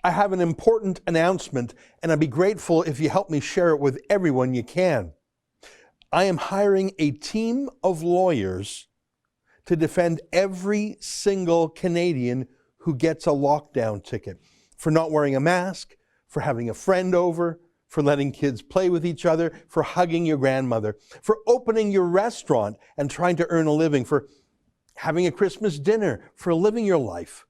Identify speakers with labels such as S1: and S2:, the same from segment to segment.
S1: I have an important announcement, and I'd be grateful if you help me share it with everyone you can. I am hiring a team of lawyers to defend every single Canadian who gets a lockdown ticket for not wearing a mask, for having a friend over, for letting kids play with each other, for hugging your grandmother, for opening your restaurant and trying to earn a living, for having a Christmas dinner, for living your life.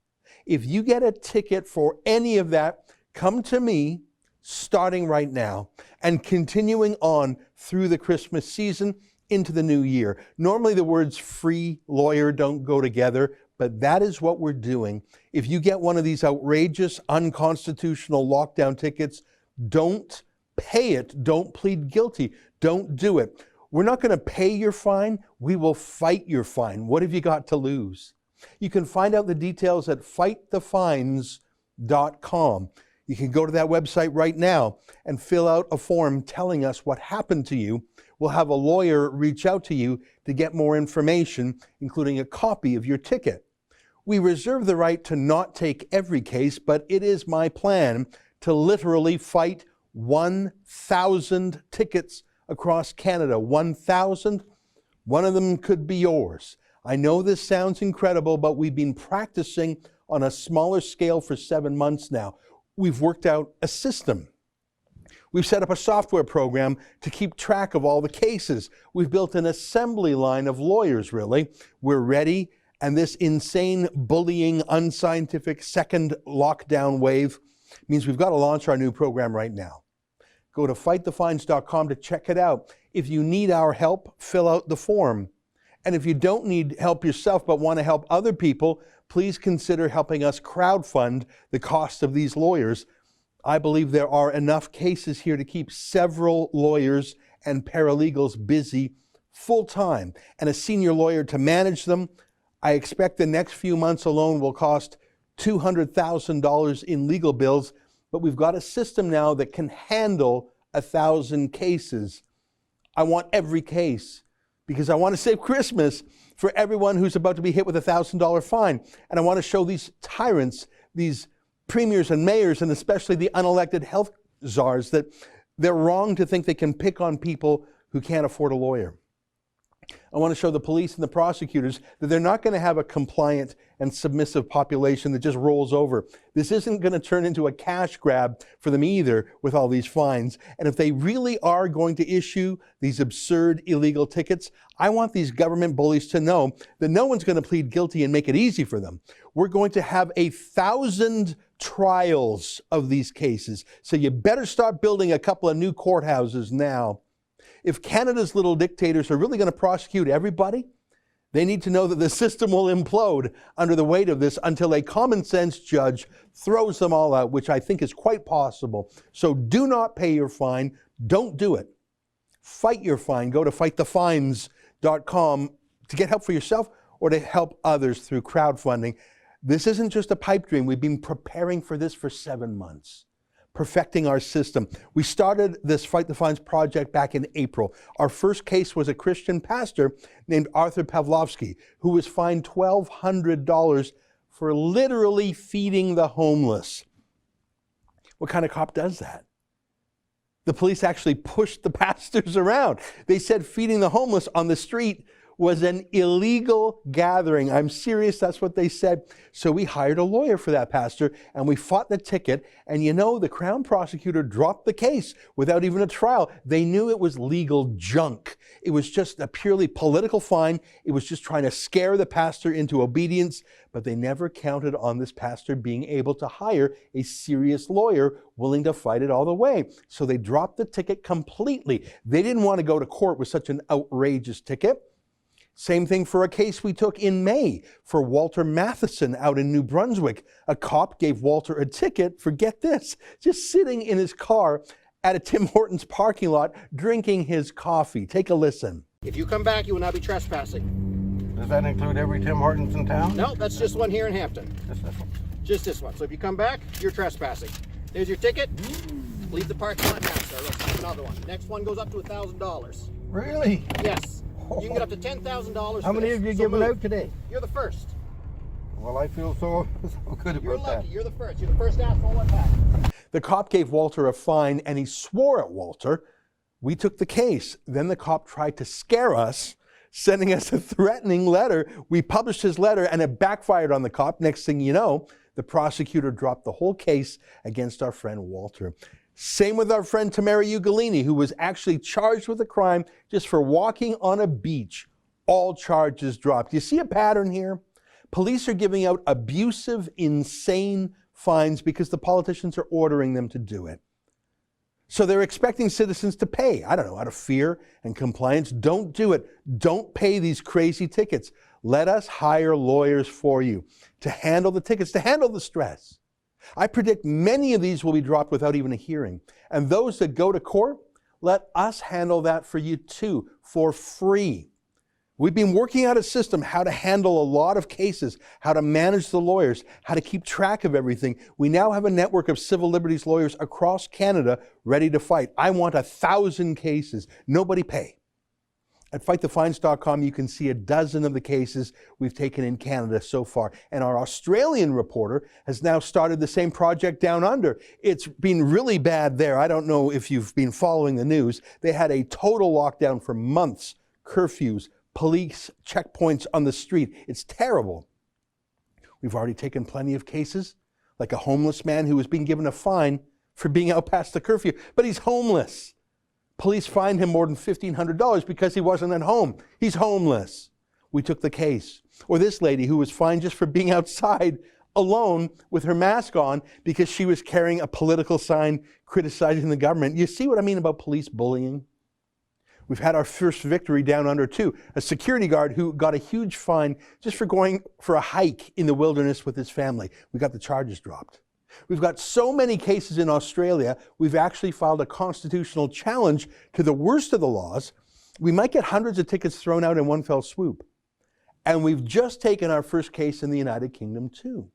S1: If you get a ticket for any of that, come to me starting right now and continuing on through the Christmas season into the new year. Normally the words free lawyer don't go together, but that is what we're doing. If you get one of these outrageous, unconstitutional lockdown tickets, don't pay it. Don't plead guilty. Don't do it. We're not going to pay your fine. We will fight your fine. What have you got to lose? You can find out the details at fightthefines.com. You can go to that website right now and fill out a form telling us what happened to you. We'll have a lawyer reach out to you to get more information, including a copy of your ticket. We reserve the right to not take every case, but it is my plan to literally fight 1,000 tickets across Canada. 1,000. One of them could be yours. I know this sounds incredible, but we've been practicing on a smaller scale for 7 months now. We've worked out a system. We've set up a software program to keep track of all the cases. We've built an assembly line of lawyers, really. We're ready, and this insane, bullying, unscientific second lockdown wave means we've got to launch our new program right now. Go to fightthefines.com to check it out. If you need our help, fill out the form. And if you don't need help yourself but want to help other people, please consider helping us crowdfund the cost of these lawyers. I believe there are enough cases here to keep several lawyers and paralegals busy full-time, and a senior lawyer to manage them. I expect the next few months alone will cost $200,000 in legal bills, but we've got a system now that can handle 1,000 cases. I want every case, because I want to save Christmas for everyone who's about to be hit with a $1,000 fine. And I want to show these tyrants, these premiers and mayors, and especially the unelected health czars, that they're wrong to think they can pick on people who can't afford a lawyer. I want to show the police and the prosecutors that they're not going to have a compliant and submissive population that just rolls over. This isn't going to turn into a cash grab for them either with all these fines. And if they really are going to issue these absurd illegal tickets, I want these government bullies to know that no one's going to plead guilty and make it easy for them. We're going to have 1,000 trials of these cases. So you better start building a couple of new courthouses now. If Canada's little dictators are really going to prosecute everybody, they need to know that the system will implode under the weight of this until a common sense judge throws them all out, which I think is quite possible. So do not pay your fine. Don't do it. Fight your fine. Go to fightthefines.com to get help for yourself or to help others through crowdfunding. This isn't just a pipe dream. We've been preparing for this for 7 months. Perfecting our system. We started this Fight the Fines project back in April. Our first case was a Christian pastor named Arthur Pavlovsky, who was fined $1,200 for literally feeding the homeless. What kind of cop does that? The police actually pushed the pastors around. They said feeding the homeless on the street was an illegal gathering. I'm serious, that's what they said. So we hired a lawyer for that pastor and we fought the ticket. And you know, the Crown prosecutor dropped the case without even a trial. They knew it was legal junk. It was just a purely political fine. It was just trying to scare the pastor into obedience, but they never counted on this pastor being able to hire a serious lawyer willing to fight it all the way. So they dropped the ticket completely. They didn't want to go to court with such an outrageous ticket. Same thing for a case we took in May for Walter Matheson out in New Brunswick. A cop gave Walter a ticket for, get this, just sitting in his car at a Tim Hortons parking lot drinking his coffee. Take a listen.
S2: If you come back, you will not be trespassing.
S3: Does that include every Tim Hortons in town?
S2: No, that's just one here in Hampton.
S3: Just this one.
S2: Just this one. So if you come back, you're trespassing. There's your ticket. Leave the parking lot now, sir. Let's have another one. Next one goes up to $1,000.
S3: Really?
S2: Yes. You can get up to $10,000.
S3: How many have you given out today?
S2: You're the first.
S3: Well, I feel so good
S2: You're
S3: about
S2: lucky.
S3: that.
S2: You're the first. You're the first asshole I've had.
S1: The cop gave Walter a fine and he swore at Walter. We took the case. Then the cop tried to scare us, sending us a threatening letter. We published his letter and it backfired on the cop. Next thing you know, the prosecutor dropped the whole case against our friend Walter. Same with our friend Tamara Ugolini, who was actually charged with a crime just for walking on a beach. All charges dropped. You see a pattern here? Police are giving out abusive, insane fines because the politicians are ordering them to do it. So they're expecting citizens to pay. I don't know, out of fear and compliance. Don't do it. Don't pay these crazy tickets. Let us hire lawyers for you to handle the tickets, to handle the stress. I predict many of these will be dropped without even a hearing. And those that go to court, let us handle that for you too, for free. We've been working out a system how to handle a lot of cases, how to manage the lawyers, how to keep track of everything. We now have a network of civil liberties lawyers across Canada ready to fight. I want 1,000 cases. Nobody pay. At fightthefines.com, you can see a dozen of the cases we've taken in Canada so far. And our Australian reporter has now started the same project down under. It's been really bad there. I don't know if you've been following the news. They had a total lockdown for months, curfews, police checkpoints on the street. It's terrible. We've already taken plenty of cases, like a homeless man who was being given a fine for being out past the curfew, but he's homeless. Police fined him more than $1,500 because he wasn't at home. He's homeless. We took the case. Or this lady who was fined just for being outside alone with her mask on because she was carrying a political sign criticizing the government. You see what I mean about police bullying? We've had our first victory down under too. A security guard who got a huge fine just for going for a hike in the wilderness with his family. We got the charges dropped. We've got so many cases in Australia, we've actually filed a constitutional challenge to the worst of the laws. We might get hundreds of tickets thrown out in one fell swoop. And we've just taken our first case in the United Kingdom too.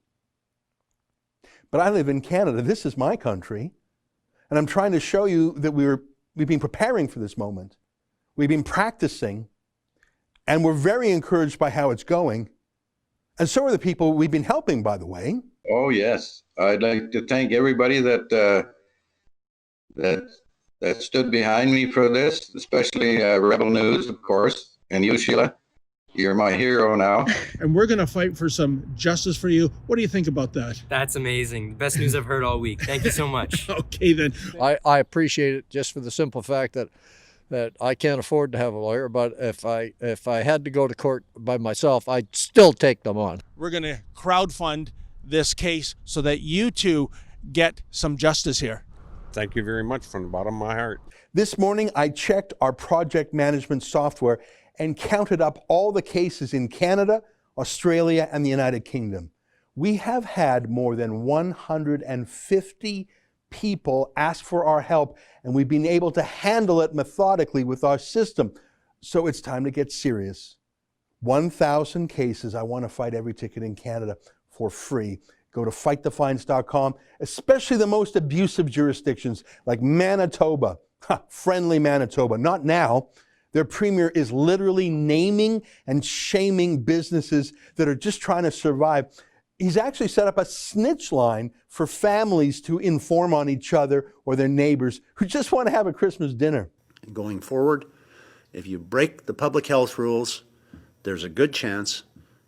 S1: But I live in Canada. This is my country. And I'm trying to show you that we've been preparing for this moment. We've been practicing, and we're very encouraged by how it's going. And so are the people we've been helping, by the way.
S4: Oh, yes. I'd like to thank everybody that stood behind me for this, especially Rebel News, of course, and you, Sheila. You're my hero now.
S5: And we're going to fight for some justice for you. What do you think about that?
S6: That's amazing. Best news I've heard all week. Thank you so much.
S5: Okay, then.
S7: I appreciate it just for the simple fact that I can't afford to have a lawyer, but if I had to go to court by myself, I'd still take them on.
S5: We're going to crowdfund this case so that you two get some justice here.
S8: Thank you very much from the bottom of my heart.
S1: This morning, I checked our project management software and counted up all the cases in Canada, Australia, and the United Kingdom. We have had more than 150 people ask for our help, and we've been able to handle it methodically with our system. So it's time to get serious. 1,000 cases. I want to fight every ticket in Canada for free. Go to fightthefines.com, especially the most abusive jurisdictions like Manitoba, friendly Manitoba. Not now. Their premier is literally naming and shaming businesses that are just trying to survive. He's actually set up a snitch line for families to inform on each other or their neighbors who just want to have a Christmas dinner.
S9: Going forward, if you break the public health rules, there's a good chance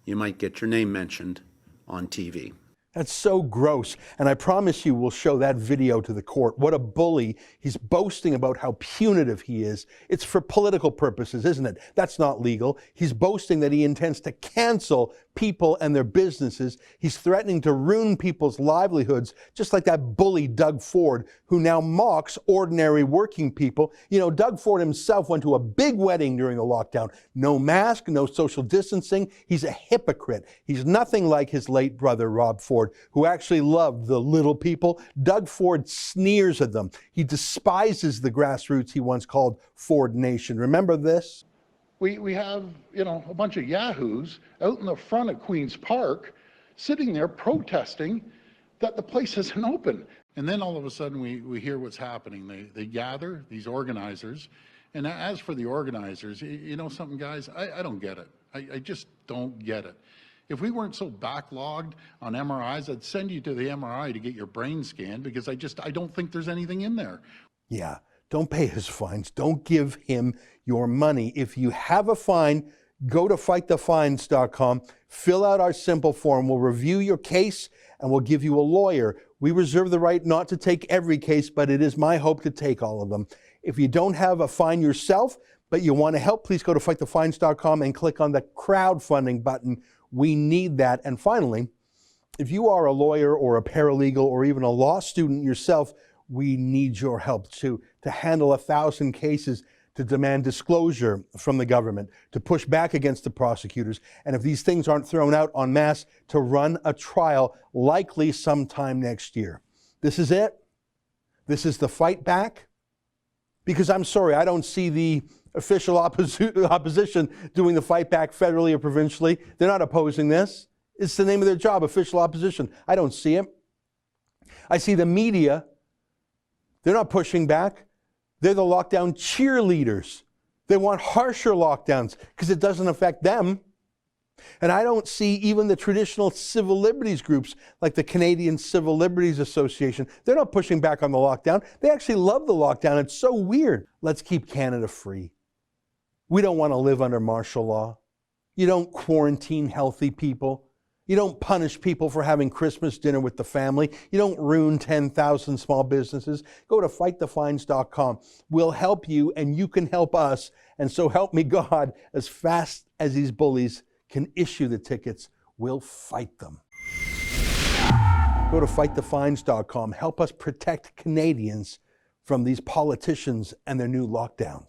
S9: you might get your name mentioned on TV.
S1: That's so gross. And I promise you we'll show that video to the court. What a bully. He's boasting about how punitive he is. It's for political purposes, isn't it? That's not legal. He's boasting that he intends to cancel people and their businesses. He's threatening to ruin people's livelihoods, just like that bully Doug Ford, who now mocks ordinary working people. You know, Doug Ford himself went to a big wedding during the lockdown. No mask, no social distancing. He's a hypocrite. He's nothing like his late brother, Rob Ford, who actually loved the little people. Doug Ford sneers at them. He despises the grassroots he once called Ford Nation. Remember this?
S10: We have, a bunch of yahoos out in the front of Queen's Park sitting there protesting that the place isn't open. And then all of a sudden we hear what's happening. They gather, these organizers. And as for the organizers, you know something, guys? I don't get it. I just don't get it. If we weren't so backlogged on MRIs, I'd send you to the MRI to get your brain scanned because I don't think there's anything in there.
S1: Yeah, don't pay his fines. Don't give him your money. If you have a fine, go to fightthefines.com, fill out our simple form. We'll review your case and we'll give you a lawyer. We reserve the right not to take every case, but it is my hope to take all of them. If you don't have a fine yourself, but you want to help, please go to fightthefines.com and click on the crowdfunding button. We need that. And finally, if you are a lawyer or a paralegal or even a law student yourself, we need your help to handle 1,000 cases, to demand disclosure from the government, to push back against the prosecutors, and if these things aren't thrown out en masse, to run a trial likely sometime next year. This is it. This is the fight back. Because I'm sorry, I don't see the official opposition doing the fight back federally or provincially. They're not opposing this. It's the name of their job, official opposition. I don't see it. I see the media. They're not pushing back. They're the lockdown cheerleaders. They want harsher lockdowns because it doesn't affect them. And I don't see even the traditional civil liberties groups like the Canadian Civil Liberties Association. They're not pushing back on the lockdown. They actually love the lockdown. It's so weird. Let's keep Canada free. We don't want to live under martial law. You don't quarantine healthy people. You don't punish people for having Christmas dinner with the family. You don't ruin 10,000 small businesses. Go to fightthefines.com. We'll help you and you can help us. And so help me God, as fast as these bullies can issue the tickets, we'll fight them. Go to fightthefines.com. Help us protect Canadians from these politicians and their new lockdowns.